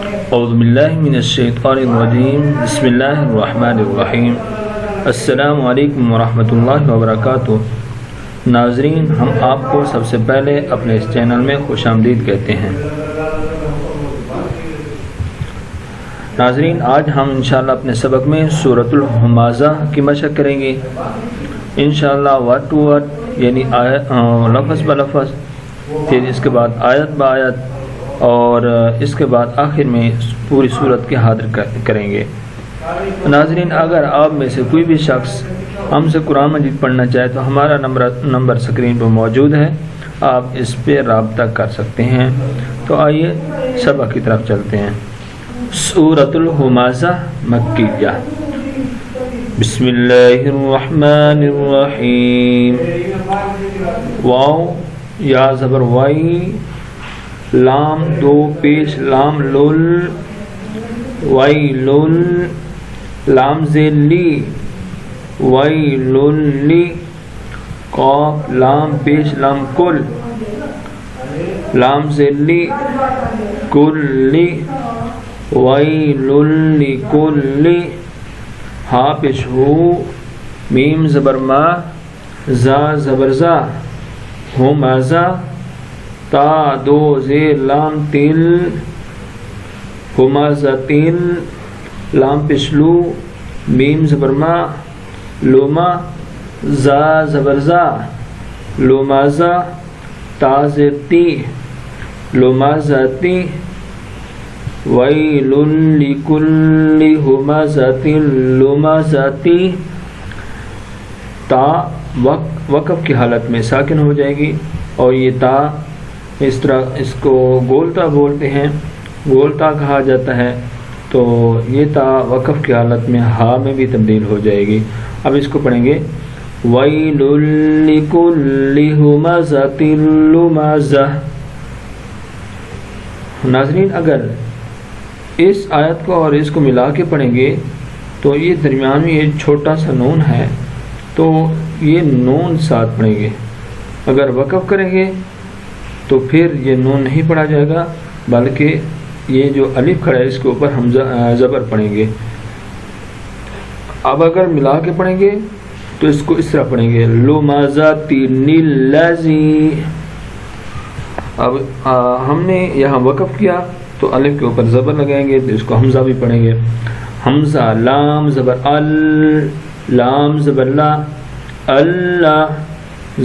اعوذ باللہ من الشیطان الرجیم بسم اللہ الرحمن الرحیم السلام علیکم ورحمۃ اللہ وبرکاتہ۔ ناظرین، ہم آپ کو سب سے پہلے اپنے اس چینل میں خوش آمدید کہتے ہیں۔ ناظرین، آج ہم انشاءاللہ اپنے سبق میں سورۃ الہمازہ کی مشق کریں گے انشاءاللہ، ورڈ ٹو ورڈ، یعنی لفظ بلفظ، پھر اس کے بعد آیت بآیت، اور اس کے بعد آخر میں پوری صورت کے حاضر کریں گے۔ ناظرین، اگر آپ میں سے کوئی بھی شخص ہم سے قرآن مجید پڑھنا چاہے تو ہمارا نمبر اسکرین پر موجود ہے، آپ اس پہ رابطہ کر سکتے ہیں۔ تو آئیے سبق کی طرف چلتے ہیں۔ سورۃ الہمازہ مکیہ۔ بسم اللہ الرحمن الرحیم۔ واو یا زبر وائی، لام دو پیش لام لول، وائی لول، لام زیل لی، وائی لول لی، قاف لام پیش لام کل، لام زیل لی، کل لی، وائی لول لی کل لی، ہا پیش ہو، میم زبر ما، زا زبر زا، ہمازہ، تا دو زیر لام تل، ہمازہ تل، لام پشلو، میم زبر ما، لوما، زا زبر زا، لومازہ، تا زیر تی، لومازہ تی، ویل لکل ہمازہ لومازہ تی۔ تا وقف کی حالت میں ساکن ہو جائے گی، اور یہ تا اس طرح اس کو گولتا بولتے ہیں، گولتا کہا جاتا ہے، تو یہ تا وقف کی حالت میں ہا میں بھی تبدیل ہو جائے گی۔ اب اس کو پڑھیں گے وَيْلٌ لِكُلِّ ہُمَزَةٍ لُمَزَةٍ۔ ناظرین، اگر اس آیت کو اور اس کو ملا کے پڑھیں گے تو یہ درمیان میں یہ چھوٹا سا نون ہے، تو یہ نون ساتھ پڑھیں گے۔ اگر وقف کریں گے تو پھر یہ نون نہیں پڑھا جائے گا، بلکہ یہ جو الف کھڑا ہے اس کے اوپر حمزہ زبر پڑھیں گے۔ اب اگر ملا کے پڑھیں گے تو اس کو اس طرح پڑھیں گے لمزۃ الذی۔ اب ہم نے یہاں وقف کیا تو الف کے اوپر زبر لگائیں گے، تو اس کو حمزہ بھی پڑھیں گے۔ حمزہ لام زبر ال، لام زبر لا، اللہ،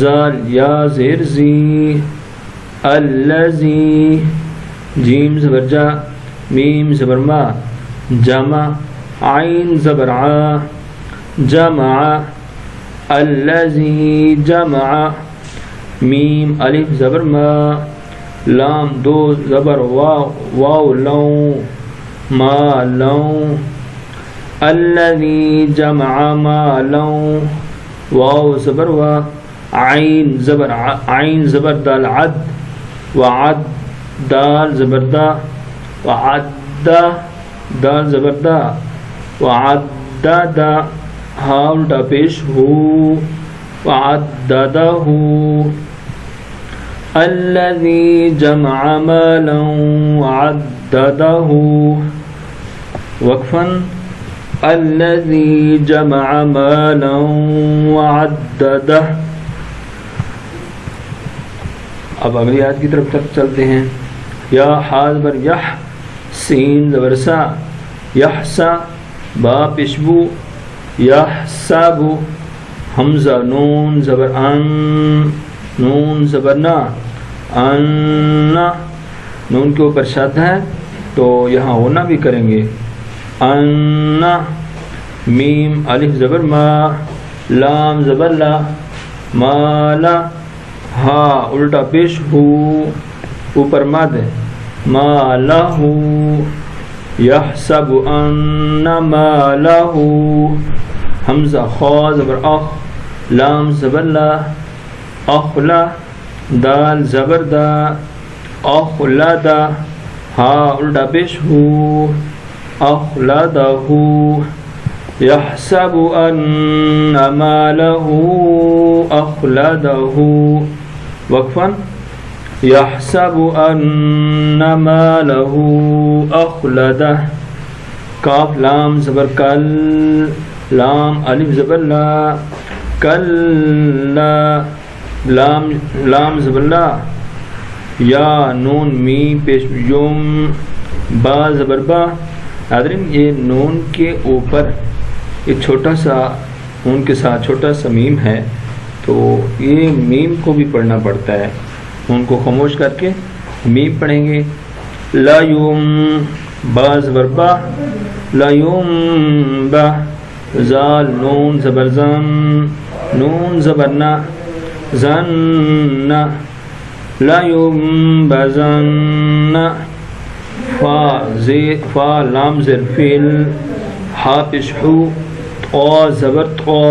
زال یا زیر زی، الذی، جیم زبر جا، میم زبر ما، جمع، عین زبر ع، جمع، الذی جمع، میم الف زبر ما، لام دو زبر واو، واو لو، ما لو، الذی جمع مالا، واو زبر وا، عین زبر عین زبر دال عد، وعد دال زبر دا، وعد دال زبر دا، وعد دا، ہا الٹا پیش ہو، وعددہ، الذی جمع مالا وعددہ، وقفاً الذی جمع مالا وعددہ۔ اب اگلی آیت کی طرف چلتے ہیں۔ یا حا زبر یح، سین زبر سا، یحسا، با پشبو، یحسب، حمزہ نون زبر ان، نون زبر نا، ان، نون کے اوپر شد ہے تو یہاں ہونا بھی کریں گے، ان، میم الف زبر ما، لام زبر لا، مالا، ہا الٹا پیش ہو، اوپر مد، مالہ، یحسب ان مالہ، حمزہ خا زبر اخ، لام زبر لا، اخلا، دال زبر دا، اخلدا، ہا الٹا پیش ہو، اخلدہ، یحسب ان مالہ اخلدہ، وقفاً يحسب أن ماله أخلده. کاف لام زبر کل، لام الف زبر لا، کلا لام زبر لا، یا نون میم پیش یم، با زبر با. حاضرین یہ نون کے اوپر یہ چھوٹا سا نون کے ساتھ چھوٹا سا میم ہے، تو یہ میم کو بھی پڑھنا پڑتا ہے. ان کو خاموش کر کے میم پڑھیں گے. لا یم، با زبر با، لا یم با. زال نون زبر زن، نون زبر نا، زن نا. لا یم بزن. فا لام زر فیل، ہا پیش حو، طا زبر طا،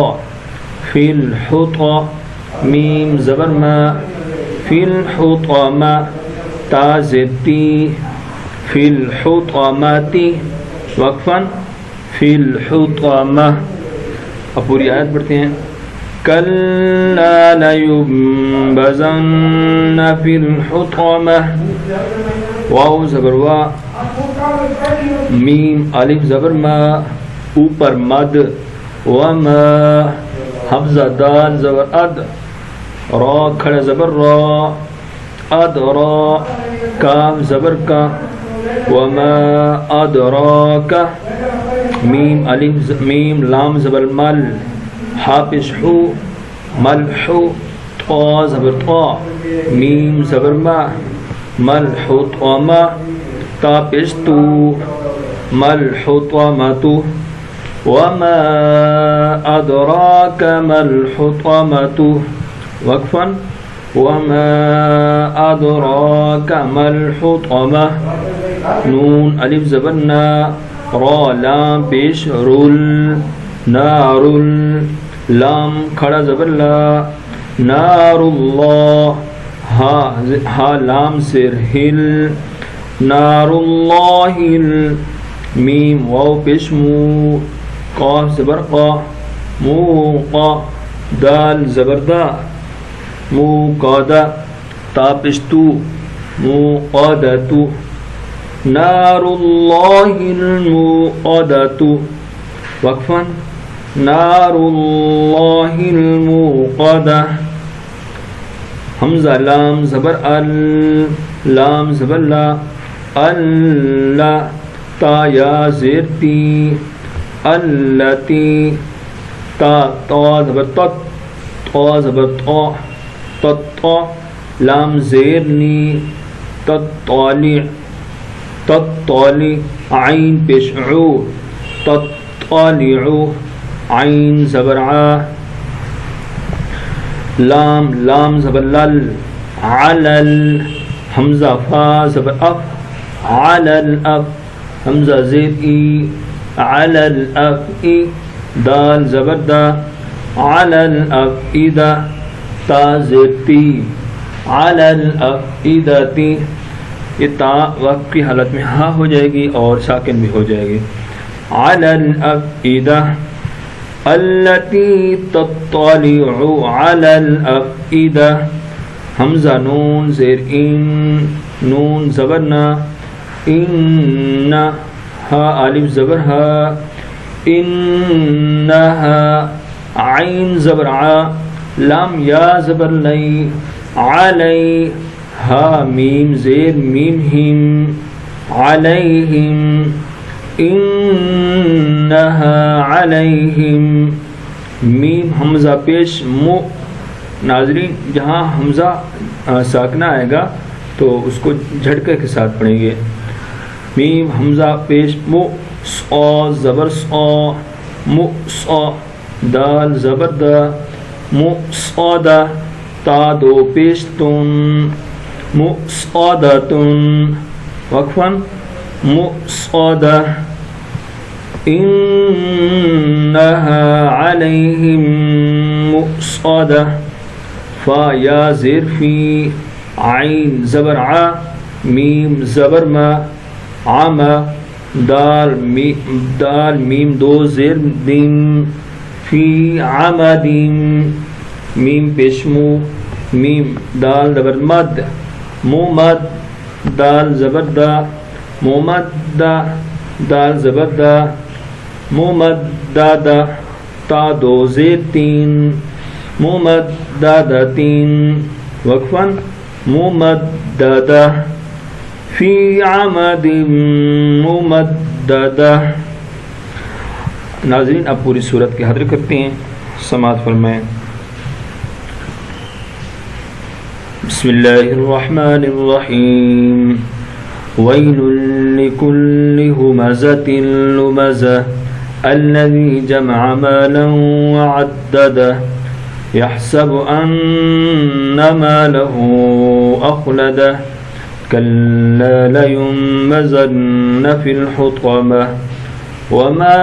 فیل حطا. میم زبر ما، فیل حطامہ. تا زر تی، فیل حطاماتی. وقفاً فیل حطامہ. اب پوری آیت پڑھتے ہیں. کلا لیبزن فی الحطامہ. واو زبر وا، میم الف زبر ما، اوپر مد. وما حمزہ دال زبر اد، را کھڑا زبر را، اد را. کاف زبر کا، وما ادراک. میم الف میم لام زبر مل، ہا پیش حو، ملحو. طا زبر طا، میم زبر ما، ملحطامہ. تا پیش تو، ملحطامۃ. وما ادراک ملحطامۃ. وقفاً وما ادراک ملحطامہ. نون الف زبر نا، را لام پیش رل، نارل. لام کھڑا زبر لا، نار اللہ. ہا لام سر ہل، نار اللہ. میم واو پیش مو، قاف زبر قا، موقا. دال زبر دا، موقادا. تا پیش تو، موقادۃ. نار اللہ الموقدۃ. وقفاً نار اللہ الموقدہ. حمزہ لام زبر ال، لام زبر لا، اللہ. تا یا زیر تی، التی. تا زبر تت، طا زبر طا، تطا. لام زیر نی، تطالع، تطالع. عین پیش عو، تطالع. عین زبر ع. لام زبر لل، علل. حمزہ فا زبر اف، علل اف. حمزہ زیر ای، علل اف ای. دال زبر دا، علل اف ایدا. تا زیر تی، علل اف ایداتی. یہ تا وقت کی حالت میں ہا ہو جائے گی اور ساکن بھی ہو جائے گی. علل اف ایدا. التی تطلع علی الافئدہ. حمزہ نون زیر ان، نون زبر نا، ان. ہا الف زبر ہا، انہا. عین زبر ع، لام یا زبر لئی، علی. ہا میم زیر میم ہم، علیہم. انہا علیہم. میم حمزہ پیش مو. ناظرین جہاں حمزہ ساکنہ آئے گا تو اس کو جھٹکے کے ساتھ پڑھیں گے. میم حمزہ پیش مو، صا زبر صا، مو صا. دال زبر دا، مو صادا. تا دو پیش تن، مو صادتن. وقفاً مؤصدہ. انہا علیہم مؤصدہ. فا یا زیر فی، عین زبر ع، میم زبر ما، عما. دال میم دو زیر دم، فی عمدم. میم پیشمو، میم دال زبر مد، ممد دال زبردہ ممدہ دال زبردہ ممددہ تا دو زیر تین ممددہ تین وقفاً ممددہ فی عمد ممددہ. ناظرین اب پوری صورت کی حاضر کرتے ہیں، سماعت فرمائیں. بسم اللہ الرحمن الرحیم. ویل لکل ہمزۃ لمزہ الذی جمع مالا وعددہ يحسب أن ماله أخلده كلا لينبذن في الحطمة وما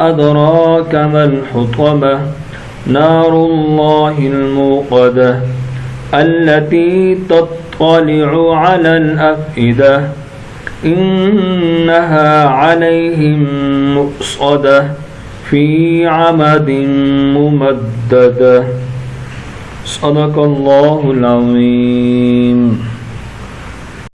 أدراك ما الحطمة نار الله الموقدة التي تطلع على الأفئدة إنها عليهم مؤصدة في عمد ممددة. صدق اللہ العظیم.